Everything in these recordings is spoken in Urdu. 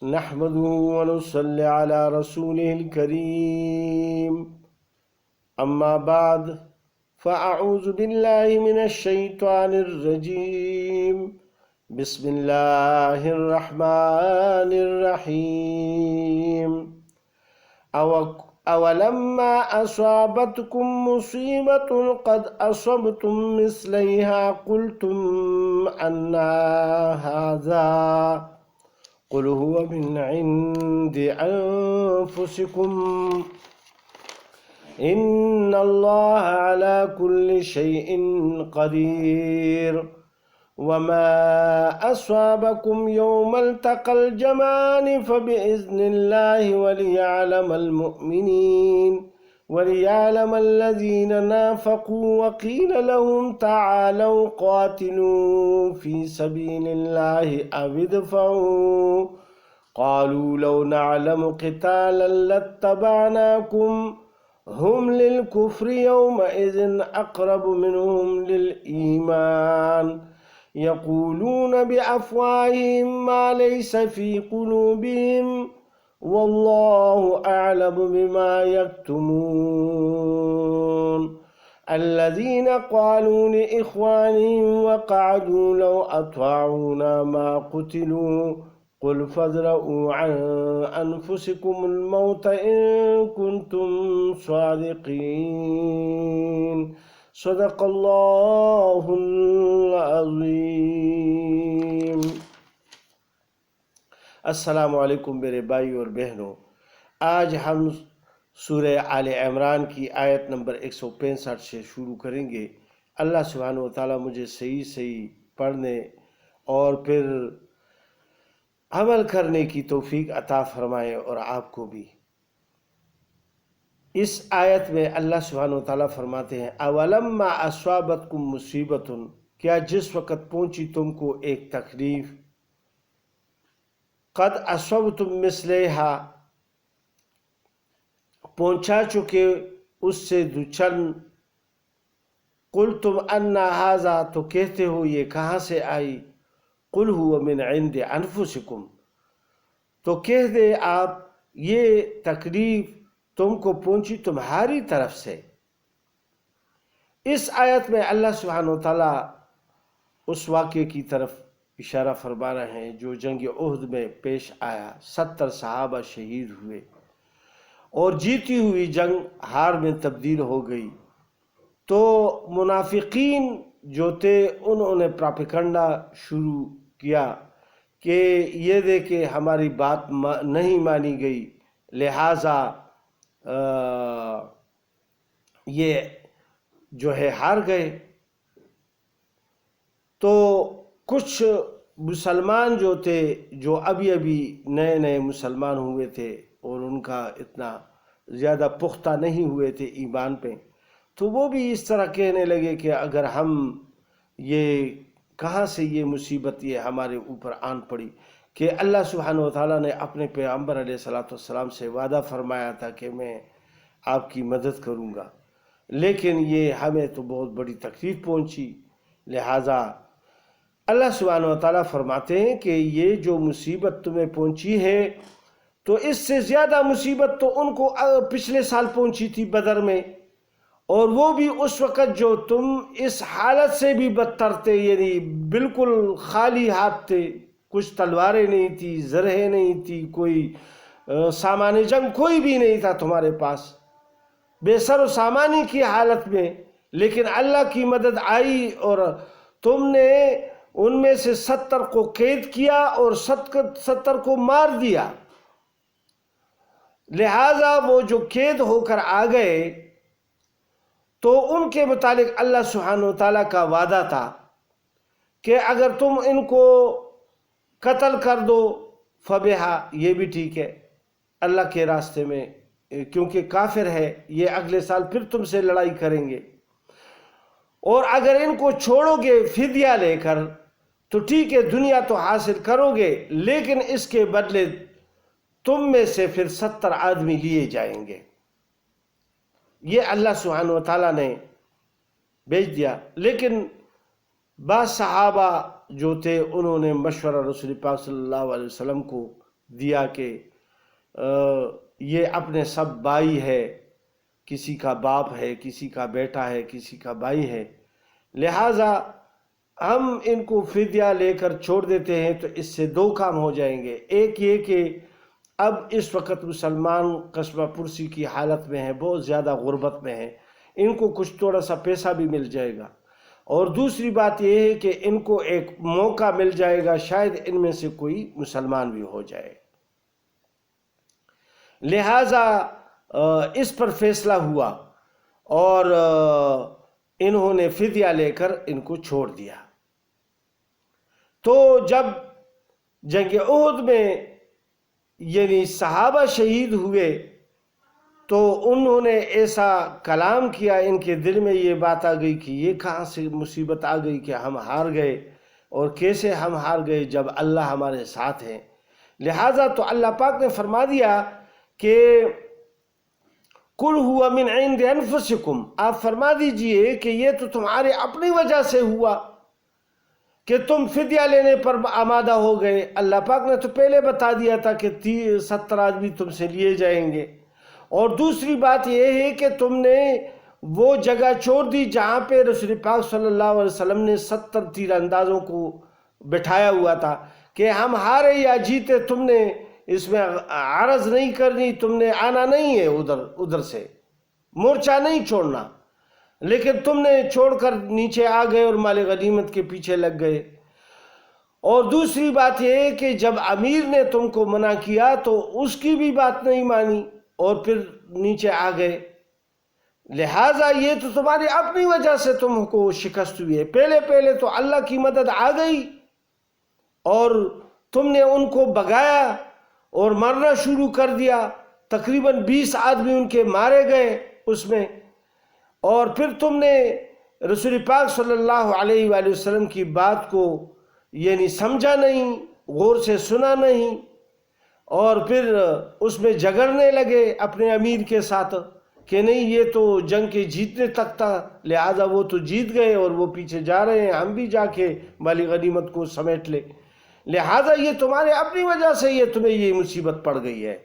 نحمده ونصلي على رسوله الكريم أما بعد فأعوذ بالله من الشيطان الرجيم بسم الله الرحمن الرحيم أولما أصابتكم مصيبة قد أصبتم مثليها قلتم أن هذا قل هو من عند أنفسكم إن الله على كل شيء قدير وما أصابكم يوم التقى الجمعان فبإذن الله وليعلم الذين نافقوا وقيل لهم تعالوا قاتلوا في سبيل الله أو ادفعوا قالوا لو نعلم قتالا لاتبعناكم هم للكفر يومئذ أقرب منهم للإيمان يقولون بأفواههم ما ليس في قلوبهم والله أعلم بما يكتمون الذين قالوا لإخوانهم وقعدوا لو أطاعونا ما قتلوا قل فادرءوا عن أنفسكم الموت إن كنتم صادقين صدق اللہ العظیم۔ السلام علیکم میرے بھائی اور بہنوں، آج ہم سورہ آل عمران کی آیت نمبر 165 سے شروع کریں گے۔ اللہ سبحانہ و تعالیٰ مجھے صحیح پڑھنے اور پھر عمل کرنے کی توفیق عطا فرمائے اور آپ کو بھی۔ اس آیت میں اللہ سبحانہ و تعالیٰ فرماتے ہیں اولما اصابتکم مصیبت، کیا جس وقت پہنچی تم کو ایک تکلیف، قد اصبتم مثلہا، پہنچا چکے اس سے دوچن، قلتم ان ھذا، تو کہتے ہو یہ کہاں سے آئی، قل ھو من عند انفسکم، تو کہہ دے آپ یہ تکلیف تم کو پہنچی تمہاری طرف سے۔ اس آیت میں اللہ سبحانہ و تعالیٰ اس واقعے کی طرف اشارہ فرما رہے ہیں جو جنگ احد میں پیش آیا۔ 70 صحابہ شہید ہوئے اور جیتی ہوئی جنگ ہار میں تبدیل ہو گئی۔ تو منافقین جو تھے انہوں نے پراپیگنڈا شروع کیا کہ یہ دیکھے ہماری بات نہیں مانی گئی، لہٰذا یہ جو ہے ہار گئے۔ تو کچھ مسلمان جو تھے، جو ابھی نئے مسلمان ہوئے تھے اور ان کا اتنا زیادہ پختہ نہیں ہوئے تھے ایمان پہ، تو وہ بھی اس طرح کہنے لگے کہ اگر ہم یہ کہاں سے یہ مصیبت یہ ہمارے اوپر آن پڑی، کہ اللہ سبحانہ و تعالیٰ نے اپنے پیغمبر علیہ السلام سے وعدہ فرمایا تھا کہ میں آپ کی مدد کروں گا، لیکن یہ ہمیں تو بہت بڑی تکلیف پہنچی۔ لہٰذا اللہ سبحانہ و تعالیٰ فرماتے ہیں کہ یہ جو مصیبت تمہیں پہنچی ہے، تو اس سے زیادہ مصیبت تو ان کو پچھلے سال پہنچی تھی بدر میں، اور وہ بھی اس وقت جو تم اس حالت سے بھی بدتر تھے، یعنی بالکل خالی ہاتھ تھے، کچھ تلواریں نہیں تھی، زرہیں نہیں تھی، کوئی سامان جنگ کوئی بھی نہیں تھا تمہارے پاس، بے سر و سامانی کی حالت میں، لیکن اللہ کی مدد آئی اور تم نے ان میں سے 70 کو قید کیا اور 70 کو مار دیا۔ لہٰذا وہ جو قید ہو کر آ گئے، تو ان کے متعلق اللہ سبحانہ و تعالیٰ کا وعدہ تھا کہ اگر تم ان کو قتل کر دو فبہا، یہ بھی ٹھیک ہے اللہ کے راستے میں، کیونکہ کافر ہے یہ اگلے سال پھر تم سے لڑائی کریں گے، اور اگر ان کو چھوڑو گے فدیہ لے کر تو ٹھیک ہے دنیا تو حاصل کرو گے، لیکن اس کے بدلے تم میں سے پھر 70 آدمی لیے جائیں گے۔ یہ اللہ سبحانہ و تعالیٰ نے بھیج دیا، لیکن بعض صحابہ جو تھے انہوں نے مشورہ رسول پاک صلی اللہ علیہ وسلم کو دیا کہ یہ اپنے سب بھائی ہے، کسی کا باپ ہے، کسی کا بیٹا ہے، کسی کا بھائی ہے، لہٰذا ہم ان کو فدیہ لے کر چھوڑ دیتے ہیں تو اس سے دو کام ہو جائیں گے۔ ایک یہ کہ اب اس وقت مسلمان قصبہ پرسی کی حالت میں ہیں، بہت زیادہ غربت میں ہیں، ان کو کچھ تھوڑا سا پیسہ بھی مل جائے گا، اور دوسری بات یہ ہے کہ ان کو ایک موقع مل جائے گا، شاید ان میں سے کوئی مسلمان بھی ہو جائے۔ لہٰذا اس پر فیصلہ ہوا اور انہوں نے فدیہ لے کر ان کو چھوڑ دیا۔ تو جب جنگ احد میں یعنی صحابہ شہید ہوئے تو انہوں نے ایسا کلام کیا، ان کے دل میں یہ بات آ گئی کہ یہ کہاں سے مصیبت آ گئی کہ ہم ہار گئے، اور کیسے ہم ہار گئے جب اللہ ہمارے ساتھ ہیں۔ لہٰذا تو اللہ پاک نے فرما دیا کہ قُلْ هُوَ مِنْ عِنْدِ أَنفُسِكُمْ، آپ فرما دیجئے کہ یہ تو تمہارے اپنی وجہ سے ہوا کہ تم فدیہ لینے پر آمادہ ہو گئے۔ اللہ پاک نے تو پہلے بتا دیا تھا کہ 70 آدمی تم سے لیے جائیں گے، اور دوسری بات یہ ہے کہ تم نے وہ جگہ چھوڑ دی جہاں پہ رسول پاک صلی اللہ علیہ وسلم نے 70 تیر اندازوں کو بٹھایا ہوا تھا کہ ہم ہارے یا جیتے، تم نے اس میں عرض نہیں کرنی، تم نے آنا نہیں ہے، ادھر سے مورچہ نہیں چھوڑنا، لیکن تم نے چھوڑ کر نیچے آ گئے اور مال غنیمت کے پیچھے لگ گئے۔ اور دوسری بات یہ ہے کہ جب امیر نے تم کو منع کیا تو اس کی بھی بات نہیں مانی اور پھر نیچے آ گئے۔ لہٰذا یہ تو تمہاری اپنی وجہ سے تم کو شکست ہوئی ہے۔ پہلے تو اللہ کی مدد آ گئی اور تم نے ان کو بھگایا اور مارنا شروع کر دیا، تقریباً 20 آدمی ان کے مارے گئے اس میں، اور پھر تم نے رسول پاک صلی اللہ علیہ وآلہ وسلم کی بات کو یعنی سمجھا نہیں، غور سے سنا نہیں، اور پھر اس میں جھگڑنے لگے اپنے امیر کے ساتھ کہ نہیں یہ تو جنگ کے جیتنے تک تھا، لہٰذا وہ تو جیت گئے اور وہ پیچھے جا رہے ہیں، ہم بھی جا کے مالی غنیمت کو سمیٹ لے، لہٰذا یہ تمہارے اپنی وجہ سے یہ تمہیں یہ مصیبت پڑ گئی ہے۔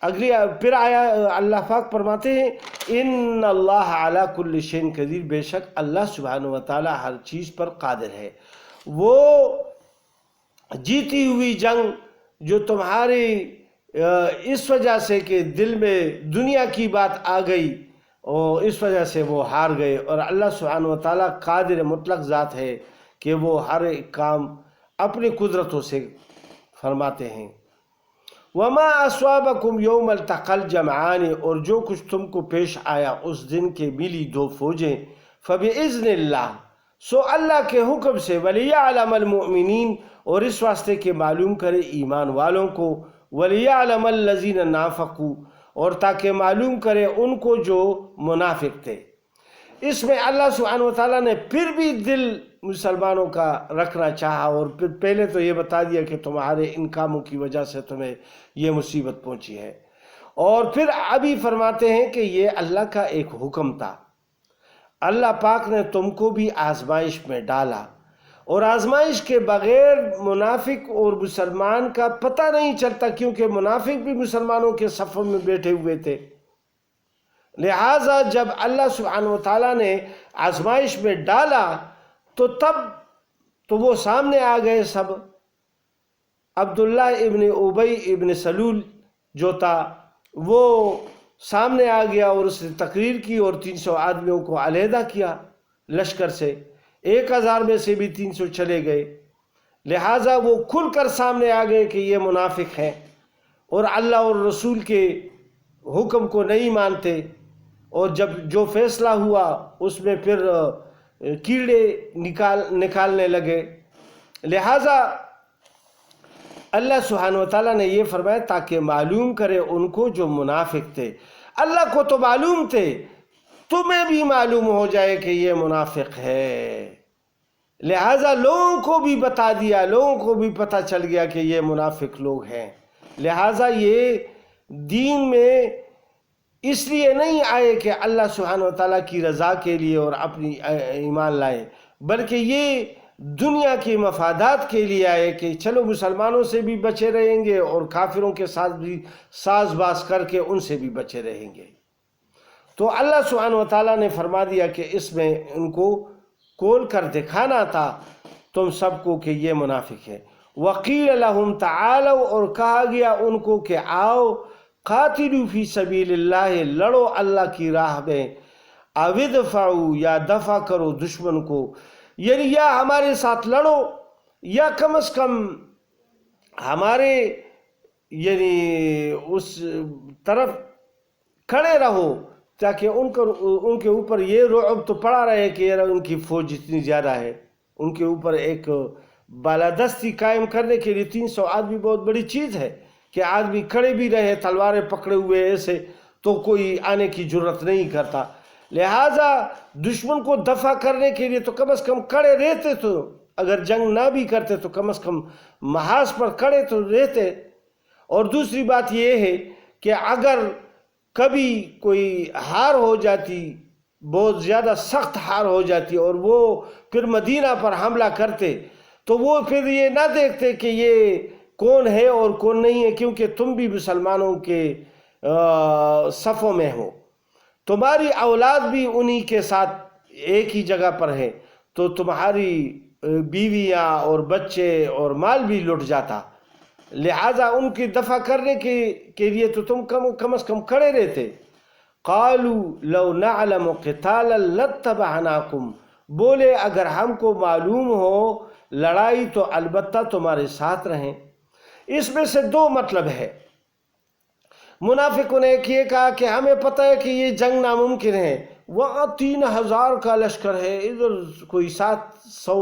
اگلی پھر آیا اللہ پاک فرماتے ہیں ان اللہ علی کل شیء قدیر، بے شک اللہ سبحانہ وتعالی ہر چیز پر قادر ہے۔ وہ جیتی ہوئی جنگ جو تمہاری اس وجہ سے کہ دل میں دنیا کی بات آ گئی اور اس وجہ سے وہ ہار گئے، اور اللہ سبحانہ وتعالی قادر مطلق ذات ہے کہ وہ ہر ایک کام اپنی قدرتوں سے فرماتے ہیں۔ وما اصابکم یوم التقى الجمعان، اور جو کچھ تم کو پیش آیا اس دن کے ملی دو فوجیں، فبإذن اللہ، سو اللہ کے حکم سے، ولیعلم المؤمنین، اور اس واسطے کہ معلوم کرے ایمان والوں کو، ولیعلم الذین نافقوا، اور تاکہ معلوم کرے ان کو جو منافق تھے۔ اس میں اللہ سبحانہ وتعالیٰ نے پھر بھی دل مسلمانوں کا رکھنا چاہا، اور پھر پہلے تو یہ بتا دیا کہ تمہارے ان کاموں کی وجہ سے تمہیں یہ مصیبت پہنچی ہے، اور پھر ابھی فرماتے ہیں کہ یہ اللہ کا ایک حکم تھا۔ اللہ پاک نے تم کو بھی آزمائش میں ڈالا، اور آزمائش کے بغیر منافق اور مسلمان کا پتہ نہیں چلتا، کیونکہ منافق بھی مسلمانوں کے صفوں میں بیٹھے ہوئے تھے۔ لہٰذا جب اللہ سبحانہ وتعالیٰ نے آزمائش میں ڈالا تو تب تو وہ سامنے آ گئے سب۔ عبداللہ ابن ابی ابن سلول جو تھا وہ سامنے آ گیا اور اس نے تقریر کی اور 300 آدمیوں کو علیحدہ کیا لشکر سے، 1000 میں سے بھی 300 چلے گئے۔ لہٰذا وہ کھل کر سامنے آ گئے کہ یہ منافق ہیں اور اللہ اور رسول کے حکم کو نہیں مانتے، اور جب جو فیصلہ ہوا اس میں پھر کیڑے نکالنے لگے۔ لہٰذا اللہ سبحانہ وتعالیٰ نے یہ فرمایا تاکہ معلوم کرے ان کو جو منافق تھے۔ اللہ کو تو معلوم تھے، تمہیں بھی معلوم ہو جائے کہ یہ منافق ہے، لہٰذا لوگوں کو بھی بتا دیا، لوگوں کو بھی پتہ چل گیا کہ یہ منافق لوگ ہیں۔ لہٰذا یہ دین میں اس لیے نہیں آئے کہ اللہ سبحانہ وتعالیٰ کی رضا کے لیے اور اپنی ایمان لائے، بلکہ یہ دنیا کے مفادات کے لیے آئے کہ چلو مسلمانوں سے بھی بچے رہیں گے اور کافروں کے ساتھ بھی ساز باز کر کے ان سے بھی بچے رہیں گے۔ تو اللہ سبحانہ وتعالیٰ نے فرما دیا کہ اس میں ان کو کھول کر دکھانا تھا تم سب کو کہ یہ منافق ہے۔ وقیل لهم تعالوا، اور کہا گیا ان کو کہ آؤ، قاتلوا فی سبیل اللہ، لڑو اللہ کی راہ میں، او ادفعوا، یا دفع کرو دشمن کو، یعنی یا ہمارے ساتھ لڑو یا کم از کم ہمارے یعنی اس طرف کھڑے رہو، تاکہ ان کے اوپر یہ رعب تو پڑا رہے کہ یار ان کی فوج اتنی زیادہ ہے۔ ان کے اوپر ایک بالادستی قائم کرنے کے لیے 300 آدمی بہت بڑی چیز ہے کہ آدمی کھڑے بھی رہے تلواریں پکڑے ہوئے ایسے تو کوئی آنے کی جرت نہیں کرتا۔ لہٰذا دشمن کو دفع کرنے کے لیے تو کم از کم کھڑے رہتے، تو اگر جنگ نہ بھی کرتے تو کم از کم محاذ پر کھڑے تو رہتے۔ اور دوسری بات یہ ہے کہ اگر کبھی کوئی ہار ہو جاتی، بہت زیادہ سخت ہار ہو جاتی اور وہ پھر مدینہ پر حملہ کرتے، تو وہ پھر یہ نہ دیکھتے کہ یہ کون ہے اور کون نہیں ہے، کیونکہ تم بھی مسلمانوں کے صفوں میں ہو، تمہاری اولاد بھی انہی کے ساتھ ایک ہی جگہ پر ہے، تو تمہاری بیویاں اور بچے اور مال بھی لٹ جاتا۔ لہٰذا ان کی دفع کرنے کے لیے تو تم کم از کم کھڑے رہتے۔ قالوا لو نعلم قتالا لاتبعناکم، بولے اگر ہم کو معلوم ہو لڑائی تو البتہ تمہارے ساتھ رہیں۔ اس میں سے دو مطلب ہے۔ منافقوں نے ایک یہ کہا کہ ہمیں پتہ ہے کہ یہ جنگ ناممکن ہے، وہاں 3000 کا لشکر ہے، ادھر کوئی 700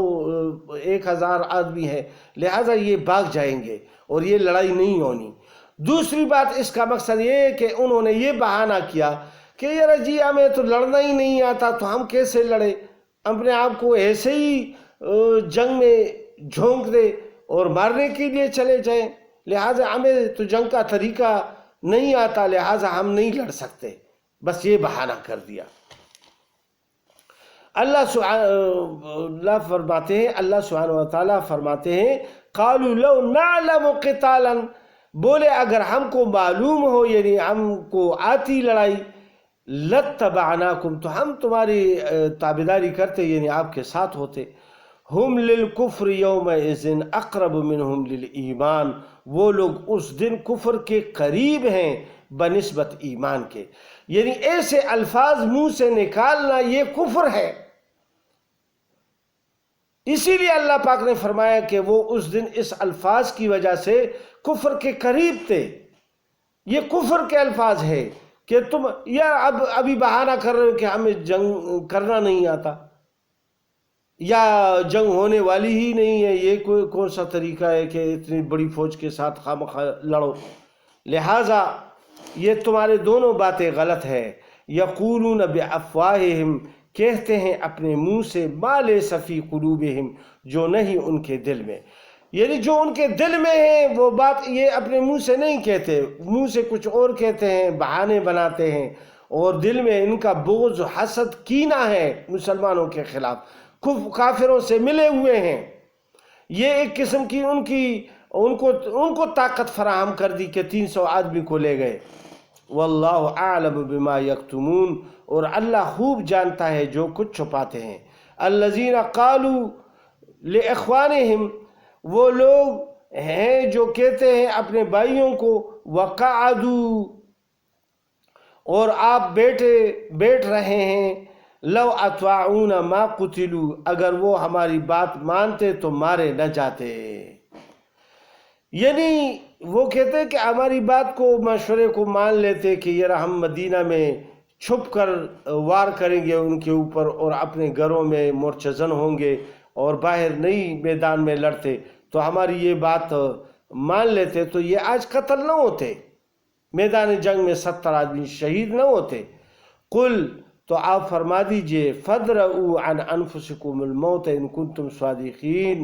1000 آدمی ہے، لہٰذا یہ بھاگ جائیں گے اور یہ لڑائی نہیں ہونی۔ دوسری بات اس کا مقصد یہ ہے کہ انہوں نے یہ بہانہ کیا کہ یار جی ہمیں تو لڑنا ہی نہیں آتا تو ہم کیسے لڑے، اپنے آپ کو ایسے ہی جنگ میں جھونک دے اور مارنے کے لیے چلے جائیں، لہٰذا ہمیں تو جنگ کا طریقہ نہیں آتا، لہٰذا ہم نہیں لڑ سکتے، بس یہ بہانہ کر دیا۔ اللہ سبحانہ وتعالیٰ فرماتے ہیں قالوا لو نعلم قتالا، بولے اگر ہم کو معلوم ہو یعنی ہم کو آتی لڑائی، لاتبعناکم، تو ہم تمہاری تابعداری کرتے یعنی آپ کے ساتھ ہوتے۔ ہم للکفر یومئذ اقرب منہم للایمان، وہ لوگ اس دن کفر کے قریب ہیں بنسبت ایمان کے، یعنی ایسے الفاظ منہ سے نکالنا یہ کفر ہے۔ اسی لیے اللہ پاک نے فرمایا کہ وہ اس دن اس الفاظ کی وجہ سے کفر کے قریب تھے۔ یہ کفر کے الفاظ ہے کہ تم یا ابھی بہانہ کر رہے ہو کہ ہمیں جنگ کرنا نہیں آتا یا جنگ ہونے والی ہی نہیں ہے، یہ کون سا طریقہ ہے کہ اتنی بڑی فوج کے ساتھ خواہ لڑو۔ لہٰذا یہ تمہارے دونوں باتیں غلط ہے۔ یقولون بافواہہم، کہتے ہیں اپنے منہ سے، ما لیس فی قلوبہم، جو نہیں ان کے دل میں، یعنی جو ان کے دل میں ہے وہ بات یہ اپنے منہ سے نہیں کہتے، منہ سے کچھ اور کہتے ہیں، بہانے بناتے ہیں، اور دل میں ان کا بغض، حسد، کینہ ہے مسلمانوں کے خلاف، کافروں سے ملے ہوئے ہیں۔ یہ ایک قسم کی ان کو طاقت فراہم کر دی کہ 300 آدمی کو لے گئے۔ واللہ اعلم بما یکتمون، اور اللہ خوب جانتا ہے جو کچھ چھپاتے ہیں۔ الذین قالوا لاخوانہم، وہ لوگ ہیں جو کہتے ہیں اپنے بھائیوں کو، وقعدوا، اور آپ بیٹھ رہے ہیں، لو اطاعونا ما قتلوا، اگر وہ ہماری بات مانتے تو مارے نہ جاتے۔ یعنی وہ کہتے کہ ہماری بات کو، مشورے کو مان لیتے کہ یار ہم مدینہ میں چھپ کر وار کریں گے ان کے اوپر اور اپنے گھروں میں مرچزن ہوں گے اور باہر نہیں میدان میں لڑتے، تو ہماری یہ بات مان لیتے تو یہ آج قتل نہ ہوتے، میدان جنگ میں 70 آدمی شہید نہ ہوتے۔ قل، تو آپ فرما دیجئے، فادرؤوا عن انفسکم الموت ان کنتم صادقین،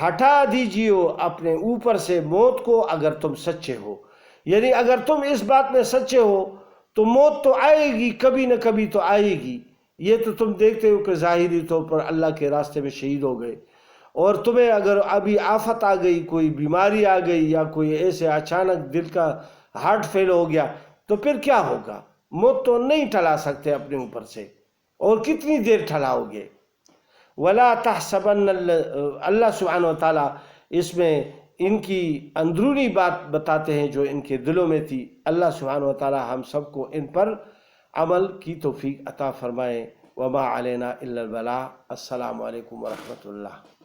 ہٹا دیجئے اپنے اوپر سے موت کو اگر تم سچے ہو، یعنی اگر تم اس بات میں سچے ہو تو موت تو آئے گی، کبھی نہ کبھی تو آئے گی۔ یہ تو تم دیکھتے ہو کہ ظاہری طور پر اللہ کے راستے میں شہید ہو گئے، اور تمہیں اگر ابھی آفت آ گئی، کوئی بیماری آ گئی، یا کوئی ایسے اچانک دل کا ہارٹ فیل ہو گیا، تو پھر کیا ہوگا؟ موت تو نہیں ٹلا سکتے اپنے اوپر سے، اور کتنی دیر ٹھلاؤ گے؟ ولا تحسبن، اللہ سبحانہ و تعالیٰ اس میں ان کی اندرونی بات بتاتے ہیں جو ان کے دلوں میں تھی۔ اللہ سبحانہ و تعالیٰ ہم سب کو ان پر عمل کی توفیق عطا فرمائے۔ وما علینا الا البلاغ۔ السلام علیکم ورحمۃ اللہ۔